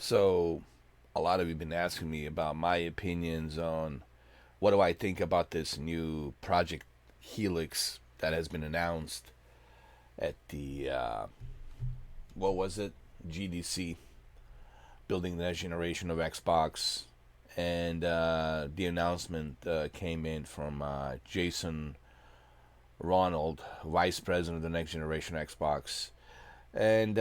So, a lot of you have been asking me about my opinions on what do I think about this new project Helix that has been announced at the what was it, GDC, building the next generation of Xbox, and the announcement came in from Jason Ronald, Vice President of the next generation Xbox, and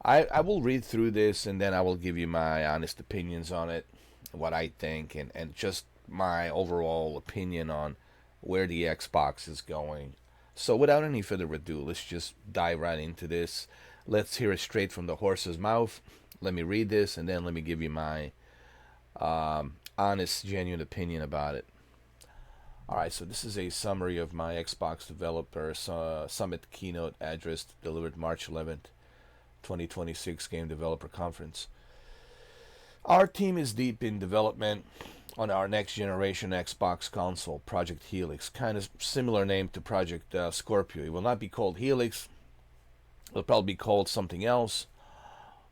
I will read through this and then I will give you my honest opinions on it, what I think, and just my overall opinion on where the Xbox is going. So, without any further ado, let's just dive right into this. Let's hear it straight from the horse's mouth. Let me read this and then let me give you my honest, genuine opinion about it. Alright, so this is a summary of my Xbox Developer Summit keynote address delivered March 11th, 2026 Game Developer Conference. Our team is deep in development on our next generation Xbox console, Project Helix. Kind of similar name to Project Scorpio. It will not be called Helix. It'll probably be called something else.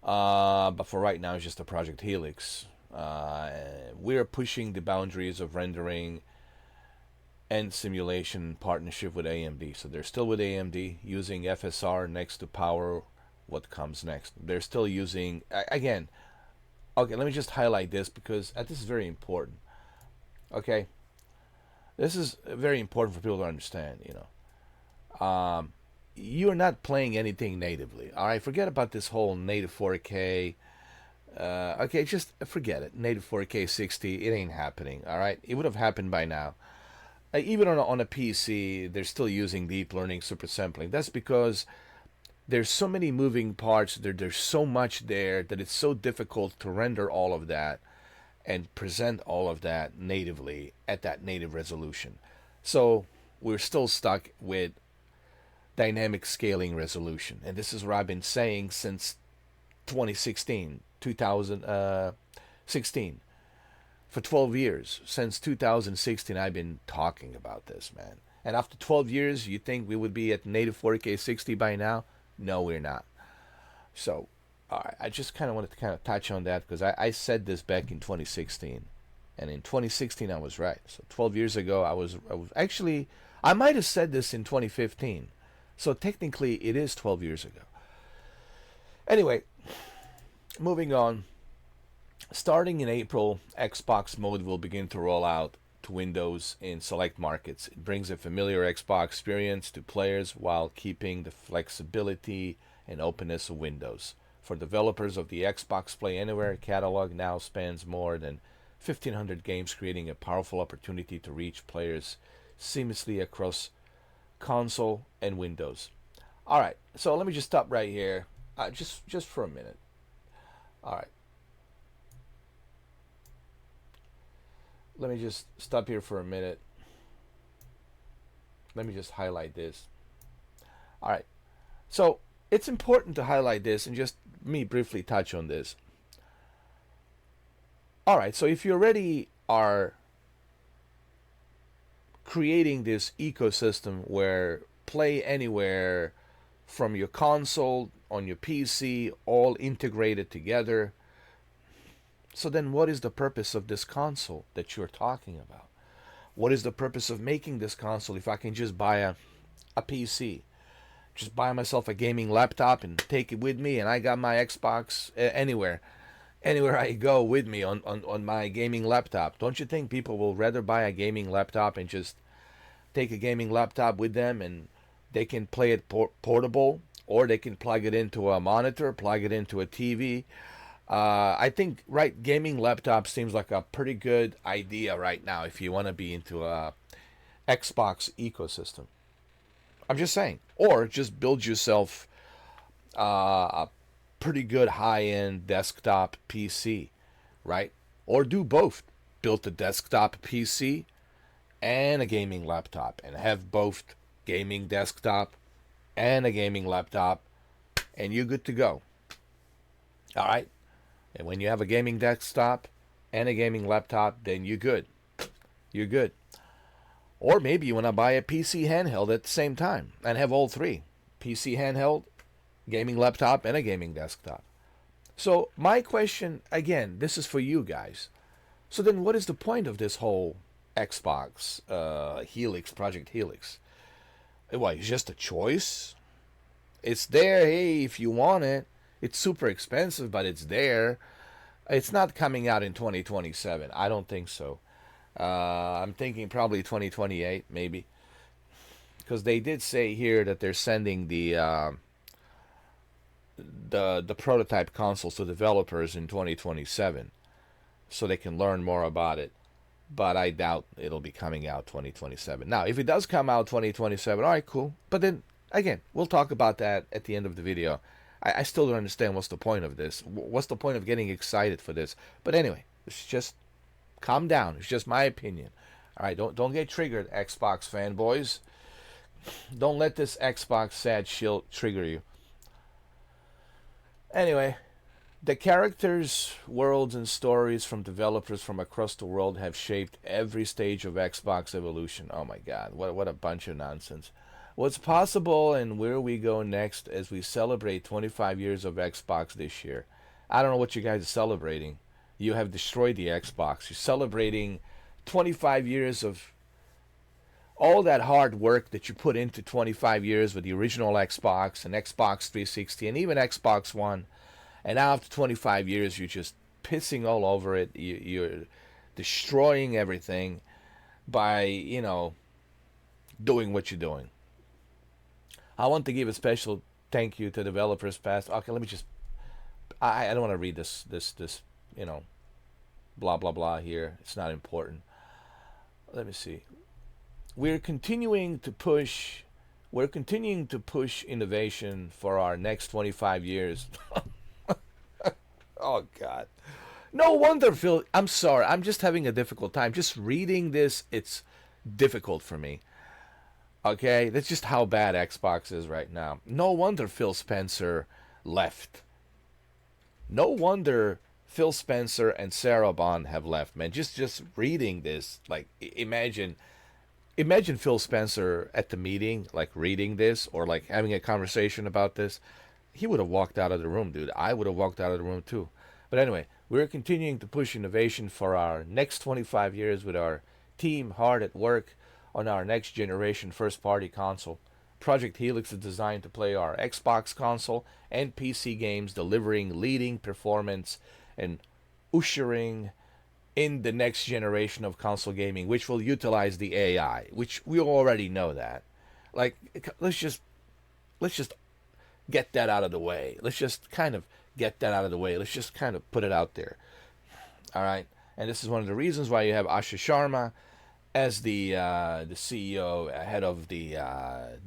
But for right now, it's just a Project Helix. We're pushing the boundaries of rendering and simulation partnership with AMD. So they're still with AMD using FSR next to power what comes next. They're still using, again, okay, let me just highlight this because this is very important. Okay, this is very important for people to understand. You're not playing anything natively. All right, forget about this whole native 4K. Okay, just forget it. Native 4K 60, it ain't happening. All right, it would have happened by now. Even on a PC, they're still using deep learning super sampling. That's because there's so many moving parts. There's so much there that it's so difficult to render all of that and present all of that natively at that native resolution. So we're still stuck with dynamic scaling resolution. And this is what I've been saying since 2016. For 12 years. Since 2016, I've been talking about this, man. And after 12 years, you think we would be at native 4K 60 by now? No, we're not. So, I just kind of wanted to kind of touch on that because I said this back in 2016. And in 2016, I was right. So 12 years ago, I was actually, I might have said this in 2015. So technically, it is 12 years ago. Anyway, moving on. Starting in April, Xbox Mode will begin to roll out to Windows in select markets. It brings a familiar Xbox experience to players while keeping the flexibility and openness of Windows. For developers of the Xbox Play Anywhere catalog now spans more than 1,500 games, creating a powerful opportunity to reach players seamlessly across console and Windows. All right, so let me just stop right here, just for a minute. All right. Let me just stop here for a minute. Let me just highlight this. All right. So it's important to highlight this and just me briefly touch on this. All right. So if you already are creating this ecosystem where play anywhere from your console on your PC, all integrated together, so then what is the purpose of this console that you're talking about? What is the purpose of making this console if I can just buy a PC? Just buy myself a gaming laptop and take it with me and I got my Xbox anywhere. Anywhere I go with me on my gaming laptop. Don't you think people will rather buy a gaming laptop and just take a gaming laptop with them and they can play it portable or they can plug it into a monitor, plug it into a TV? I think gaming laptop seems like a pretty good idea right now if you want to be into a Xbox ecosystem. I'm just saying, or just build yourself a pretty good high-end desktop PC, right? Or do both. Build a desktop PC and a gaming laptop, and have both gaming desktop and a gaming laptop, and you're good to go. All right. And when you have a gaming desktop and a gaming laptop, then you're good. You're good. Or maybe you want to buy a PC handheld at the same time and have all three. PC handheld, gaming laptop, and a gaming desktop. So my question again, this is for you guys. So then, what is the point of this whole Xbox Helix Project Helix? What? It's just a choice. It's there. Hey, if you want it, it's super expensive, but it's there. It's not coming out in 2027. I don't think so. I'm thinking probably 2028, maybe, because they did say here that they're sending the prototype consoles to developers in 2027, so they can learn more about it. But I doubt it'll be coming out 2027. Now, if it does come out 2027, all right, cool. But then again, we'll talk about that at the end of the video. I still don't understand what's the point of this. What's the point of getting excited for this? But anyway, it's just calm down. It's just my opinion. All right, don't get triggered, Xbox fanboys. Don't let this Xbox sad shield trigger you. Anyway, the characters, worlds, and stories from developers from across the world have shaped every stage of Xbox evolution. Oh my god, what a bunch of nonsense. What's possible and where we go next as we celebrate 25 years of Xbox this year. I don't know what you guys are celebrating. You have destroyed the Xbox. You're celebrating 25 years of all that hard work that you put into 25 years with the original Xbox and Xbox 360 and even Xbox One. And now after 25 years, you're just pissing all over it. You're destroying everything by, doing what you're doing. I want to give a special thank you to developers past. Okay, let me just. I don't want to read this blah blah blah here. It's not important. Let me see. We're continuing to push. We're continuing to push innovation for our next 25 years. Oh God. No wonder, Phil. I'm sorry. I'm just having a difficult time. Just reading this, it's difficult for me. Okay? That's just how bad Xbox is right now. No wonder Phil Spencer left. No wonder Phil Spencer and Sarah Bond have left, man. Just reading this, like imagine Phil Spencer at the meeting, like reading this or like having a conversation about this. He would have walked out of the room, dude. I would have walked out of the room too. But anyway, we're continuing to push innovation for our next 25 years with our team hard at work on our next generation first party console. Project Helix is designed to play our Xbox console and PC games, delivering leading performance and ushering in the next generation of console gaming, which will utilize the AI, which we already know that. Like, let's just get that out of the way. Let's just kind of get that out of the way. Let's just kind of put it out there. All right. And this is one of the reasons why you have Asha Sharma as the CEO, head of the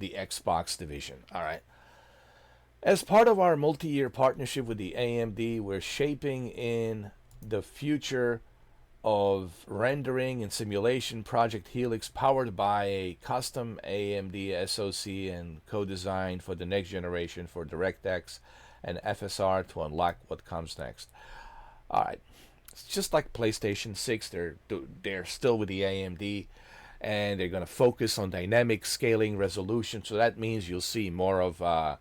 Xbox division. All right. As part of our multi-year partnership with the AMD, we're shaping in the future of rendering and simulation Project Helix, powered by a custom AMD SoC and co-designed for the next generation for DirectX and FSR to unlock what comes next. All right, it's just like PlayStation 6. They're still with the AMD, and they're going to focus on dynamic scaling resolution. So that means you'll see more of the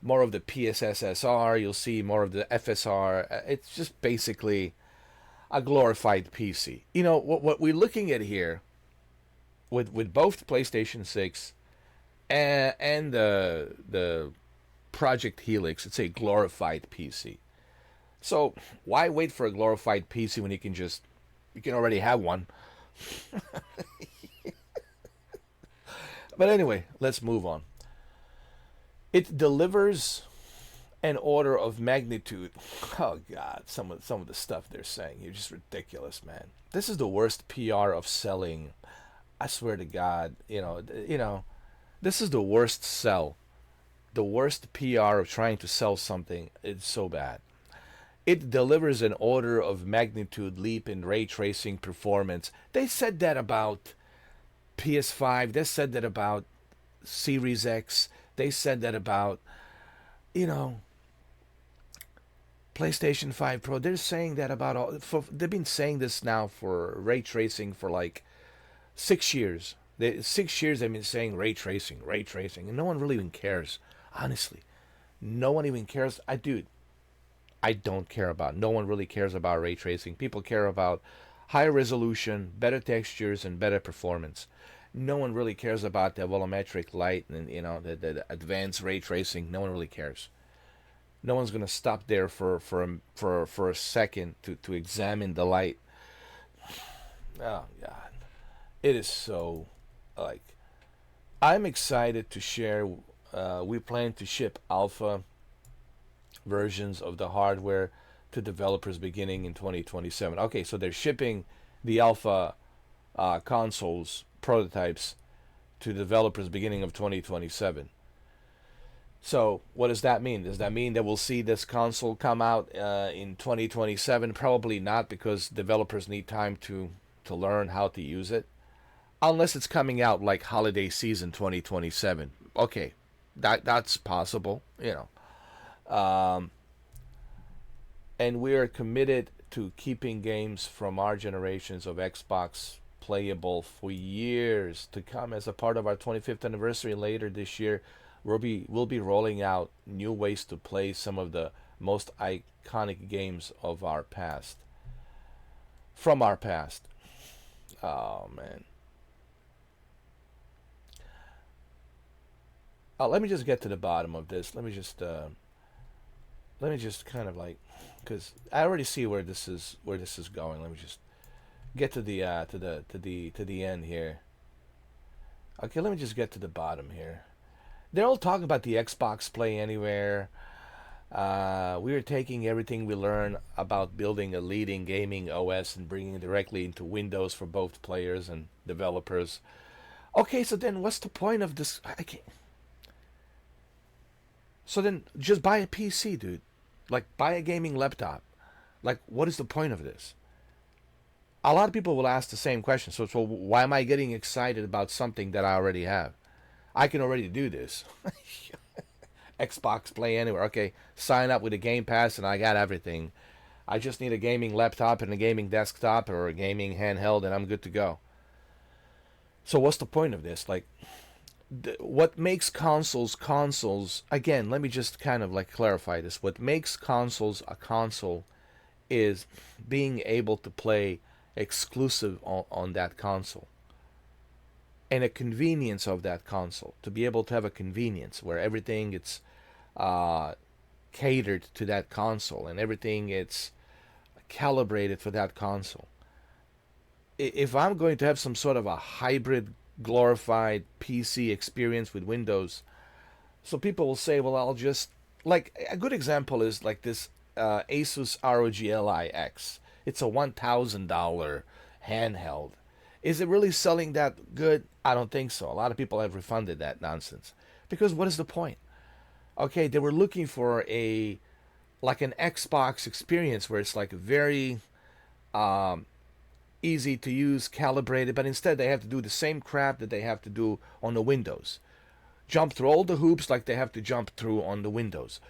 PSSR. You'll see more of the FSR. It's just basically a glorified PC. You know what we're looking at here with both PlayStation 6 and the Project Helix. It's a glorified PC. So why wait for a glorified PC when you can already have one? But anyway, let's move on. It delivers an order of magnitude. Oh God, some of the stuff they're saying, you're just ridiculous, man. This is the worst PR of selling. I swear to God, this is the worst sell, the worst PR of trying to sell something. It's so bad. It delivers an order of magnitude leap in ray tracing performance. They said that about PS5. They said that about Series X. They said that about, PlayStation 5 Pro. They're saying that about all. They've been saying this now for ray tracing for like 6 years. 6 years they've been saying ray tracing, and no one really even cares. Honestly, no one even cares. Dude, I don't care about. No one really cares about ray tracing. People care about higher resolution, better textures, and better performance. No one really cares about the volumetric light and the advanced ray tracing. No one really cares. No one's gonna stop there for a second to examine the light. Oh God, it is so like I'm excited to share. We plan to ship alpha versions of the hardware to developers beginning in 2027. Okay, so they're shipping the alpha consoles prototypes to developers beginning of 2027. So what does that mean? Does that mean that we'll see this console come out in 2027? Probably not, because developers need time to learn how to use it. Unless it's coming out like holiday season 2027. Okay, that's possible, and we are committed to keeping games from our generations of Xbox playable for years to come. As a part of our 25th anniversary later this year, we'll be rolling out new ways to play some of the most iconic games of our past. From our past. Oh man. Let me just get to the bottom of this. Let me just kind of like, because I already see where this is going. Let me just get to the end here. Okay, let me just get to the bottom here. They're all talking about the Xbox Play Anywhere. We are taking everything we learn about building a leading gaming OS and bringing it directly into Windows for both players and developers. Okay, so then what's the point of this? I can't. So then just buy a PC, dude. Like, buy a gaming laptop. Like, what is the point of this? A lot of people will ask the same question. So why am I getting excited about something that I already have? I can already do this. Xbox Play Anywhere. Okay, sign up with a Game Pass and I got everything. I just need a gaming laptop and a gaming desktop or a gaming handheld and I'm good to go. So what's the point of this? Like, what makes consoles, again, let me just kind of like clarify this. What makes consoles a console is being able to play exclusive on that console, and a convenience of that console, to be able to have a convenience where everything it's catered to that console and everything it's calibrated for that console. If I'm going to have some sort of a hybrid glorified PC experience with Windows, so people will say, well, I'll just, like, a good example is like this Asus ROG Li X. It's a $1,000 handheld. Is it really selling that good? I don't think so. A lot of people have refunded that nonsense. Because what is the point? Okay, they were looking for like an Xbox experience where it's like very um, easy to use, calibrated, but instead they have to do the same crap that they have to do on the Windows. Jump through all the hoops like they have to jump through on the Windows.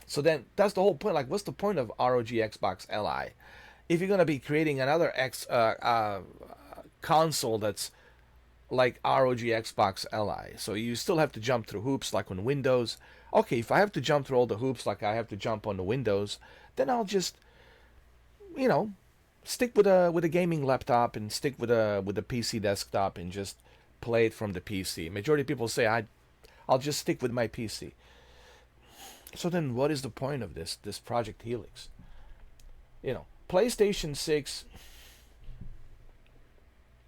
So then that's the whole point. Like, what's the point of ROG Xbox Li? If you're going to be creating another console that's like ROG Xbox Li, so you still have to jump through hoops like on Windows. Okay, if I have to jump through all the hoops like I have to jump on the Windows, then I'll just, you know, stick with a gaming laptop and stick with a PC desktop and just play it from the PC. Majority of people say I'll just stick with my PC. So then what is the point of this Project Helix? PlayStation 6,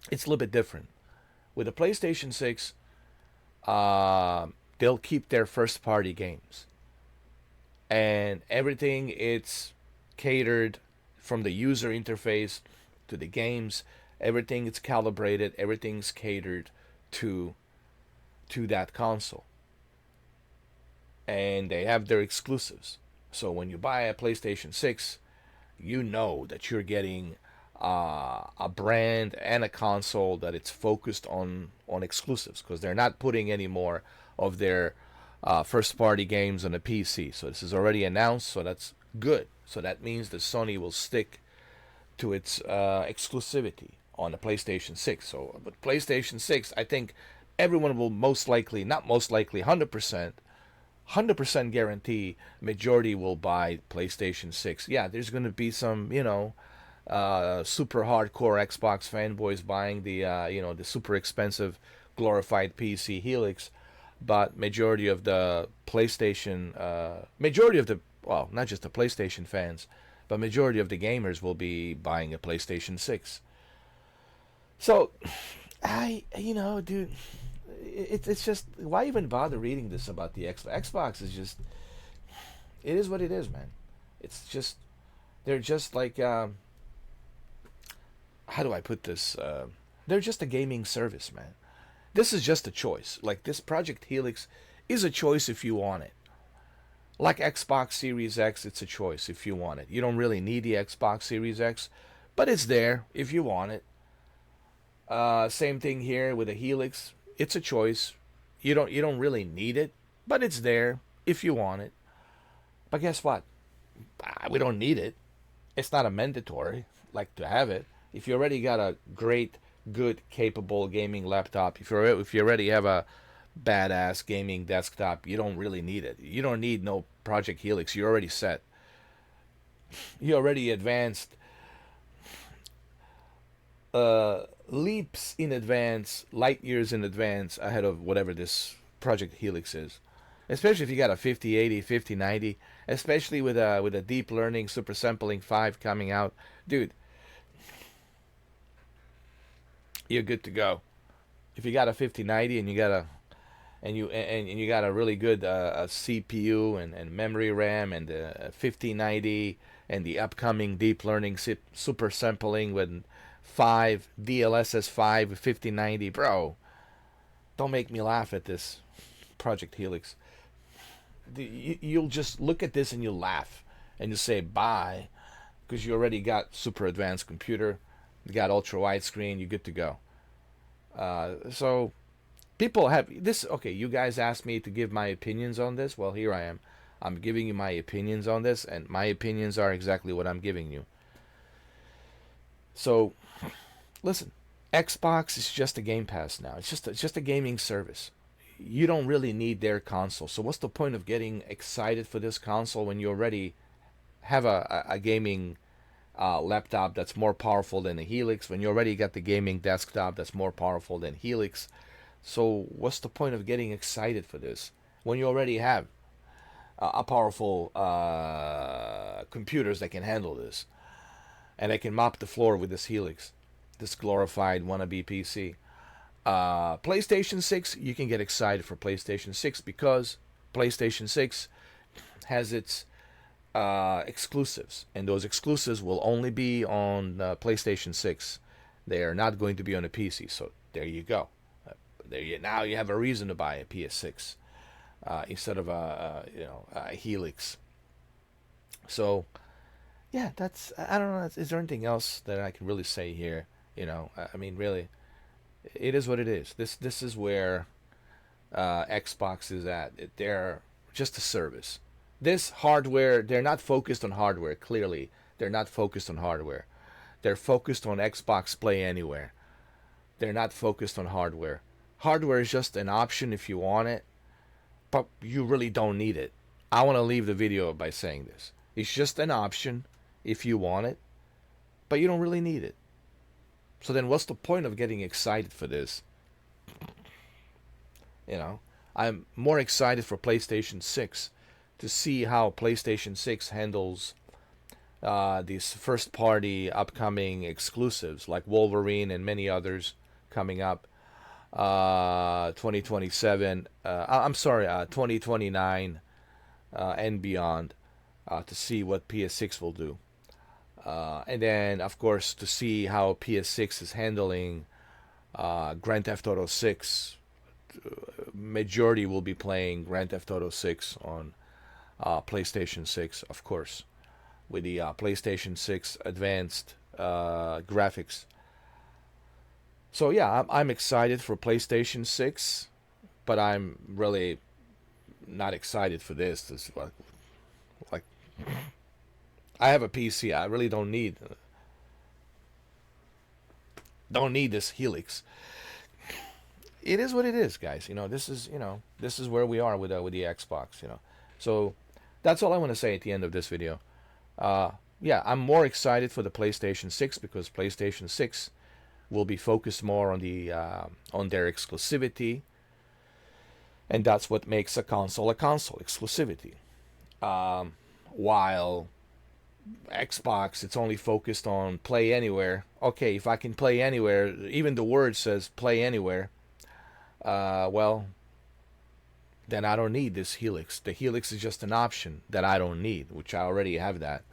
it's a little bit different. With the PlayStation 6, they'll keep their first party games. And everything it's catered from the user interface to the games, everything is calibrated, everything's catered to that console. And they have their exclusives. So when you buy a PlayStation 6, you know that you're getting a brand and a console that it's focused on exclusives, because they're not putting any more of their first party games on a PC. So this is already announced, so that's good. So that means that Sony will stick to its exclusivity on the PlayStation 6. So with PlayStation 6, I think everyone will most likely, not most likely, 100%, 100% guarantee majority will buy PlayStation 6. Yeah, there's going to be some, super hardcore Xbox fanboys buying the super expensive glorified PC Helix, but majority of the majority of the, well, not just the PlayStation fans, but majority of the gamers will be buying a PlayStation 6. So, dude, it's just, why even bother reading this about the Xbox? Xbox is just, it is what it is, man. It's just, they're just like, how do I put this? They're just a gaming service, man. This is just a choice. Like, this Project Helix is a choice if you want it. Like Xbox Series X, it's a choice if you want it. You don't really need the Xbox Series X, but it's there if you want it. Same thing here with the Helix. It's a choice. You don't really need it, but it's there if you want it. But guess what? We don't need it. It's not a mandatory like to have it. If you already got a great, good, capable gaming laptop, if you already have a badass gaming desktop, you don't really need it. You don't need no Project Helix. You're already set. You already advanced leaps in advance, light years in advance ahead of whatever this Project Helix is. Especially if you got a 5080, 5090, especially with a deep learning super sampling 5 coming out, dude, you're good to go. If you got a 5090 and you got a really good CPU and memory RAM and the 5090 and the upcoming deep learning super sampling with 5 DLSS 5 5090, bro, don't make me laugh at this Project Helix. You'll just look at this and you'll laugh and you'll say bye, because you already got super advanced computer, you got ultra wide screen, you're good to go. So people have this. Okay, you guys asked me to give my opinions on this. Well, here I am. I'm giving you my opinions on this, and my opinions are exactly what I'm giving you. So, listen, Xbox is just a Game Pass now. It's just a gaming service. You don't really need their console. So what's the point of getting excited for this console when you already have a gaming laptop that's more powerful than the Helix, when you already got the gaming desktop that's more powerful than Helix? So what's the point of getting excited for this when you already have a powerful computers that can handle this and they can mop the floor with this Helix, this glorified wannabe PC? PlayStation 6, you can get excited for PlayStation 6 because PlayStation 6 has its exclusives, and those exclusives will only be on PlayStation 6. They are not going to be on a PC. So there you go. Now you have a reason to buy a PS6 instead of a Helix. So yeah, I don't know. Is there anything else that I can really say here? I mean, really, it is what it is. This is where Xbox is at. They're just a service. This hardware, they're not focused on hardware. Clearly, they're not focused on hardware. They're focused on Xbox Play Anywhere. They're not focused on hardware. Hardware is just an option if you want it, but you really don't need it. I want to leave the video by saying this. It's just an option if you want it, but you don't really need it. So then what's the point of getting excited for this? I'm more excited for PlayStation 6 to see how PlayStation 6 handles these first party upcoming exclusives like Wolverine and many others coming up 2027, I'm sorry, 2029 and beyond, to see what PS6 will do. And then, of course, to see how PS6 is handling Grand Theft Auto 6. Majority will be playing Grand Theft Auto 6 on PlayStation 6, of course, with the PlayStation 6 advanced graphics. So yeah, I'm excited for PlayStation 6, but I'm really not excited for this. This like I have a PC. I really don't need this Helix. it is what it is, guys. This is where we are with the Xbox. So that's all I want to say at the end of this video. Uh, yeah, I'm more excited for the PlayStation 6 because PlayStation 6 will be focused more on their exclusivity, and that's what makes a console exclusivity. While Xbox, it's only focused on play anywhere. Okay, if I can play anywhere, even the word says play anywhere. Well, then I don't need this Helix. The Helix is just an option that I don't need, which I already have that.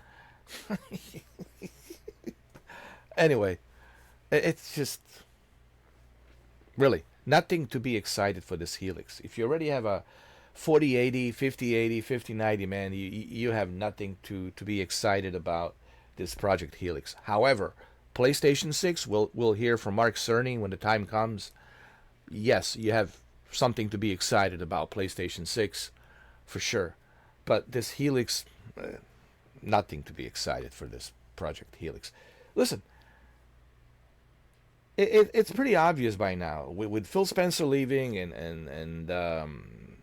Anyway, it's just really nothing to be excited for this Helix. If you already have a 4080, 5080, 5090, man, you have nothing to be excited about this Project Helix. However, PlayStation 6, we'll hear from Mark Cerny when the time comes. Yes, you have something to be excited about PlayStation 6 for sure. But this Helix, nothing to be excited for this Project Helix. Listen, it's pretty obvious by now with Phil Spencer leaving and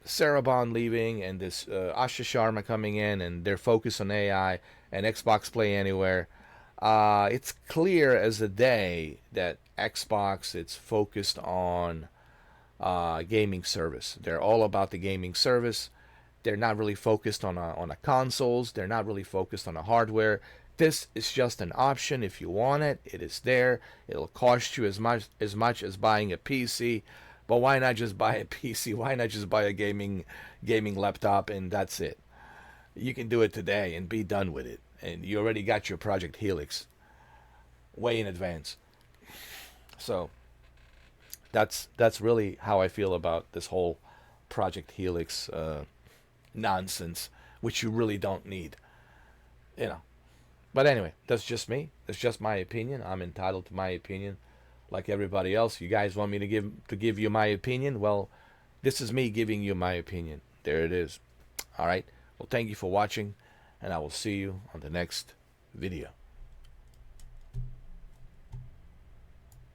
Sarah Bond leaving and this Asha Sharma coming in and their focus on AI and Xbox Play Anywhere. It's clear as the day that Xbox it's focused on gaming service. They're all about the gaming service. They're not really focused on a consoles. They're not really focused on a hardware. This is just an option. If you want it, it is there. It'll cost you as much as buying a PC. But why not just buy a PC? Why not just buy a gaming laptop and that's it? You can do it today and be done with it. And you already got your Project Helix way in advance. So that's really how I feel about this whole Project Helix nonsense, which you really don't need. You know. But anyway, that's just me. That's just my opinion. I'm entitled to my opinion, like everybody else. You guys want me to give you my opinion? Well, this is me giving you my opinion. There it is. All right. Well, thank you for watching, and I will see you on the next video.